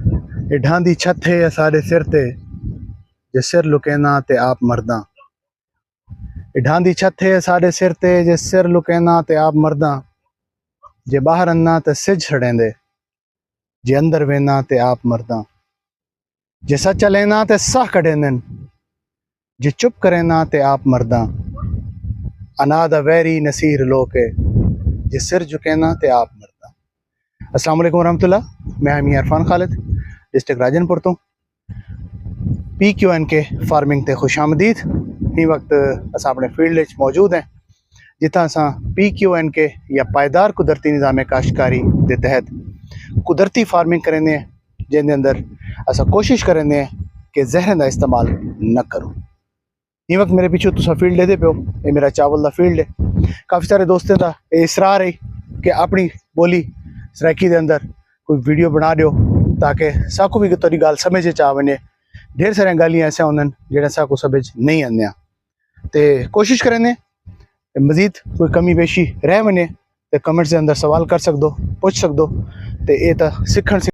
ये ढांदी छत है सारे सिर ते, जे सिर लुकेना ते आप मरदा। ये ढांदी छत है सारे सिर ते, जे सिर लुकेना ते आप मरदा। जे बाहर अन्ना ते सिज छड़ेंदे, जे अंदर वेना ते आप मरदा। जे सच लेना ते सह कढेंदन, जे चुप करेना ते आप मरदा। अनादा वैरी नसीर लोके, जे सिर झुकेना ते आप मरदा। अस्सलाम वालेकुम रहमतुल्लाह, मैं हमी इरफान खालिद डिस्ट्रिक्ट राजनपुर तो PQN के फार्मिंग ते खुश आमदीद। ही वक्त अस अपने फील्ड मौजूद हैं जितना असा PQN के या पायदार कुदरती निज़ाम काश्तकारी के तहत कुदरती फार्मिंग करेंगे, जिनके अंदर असा कोशिश करेंगे कि जहर का इस्तेमाल न करो। इस वक्त मेरे पीछे तुसा फील्ड लेते पे हो, ये मेरा चावल का फील्ड है। काफ़ी सारे दोस्तों का इसरार है कि अपनी बोली सराइकी के अंदर कोई वीडियो बना दो ताकि साकू भी थोड़ी गाल समझ आ वने। ढेर सारे गालियाँ ऐसा होंगे जो साकू समझ नहीं आने, तो कोशिश करें मजीद कोई कमी पेशी रह वने तो कमेंट्स के अंदर सवाल कर सकदो, पूछ सकदो। तो ये तो सीखण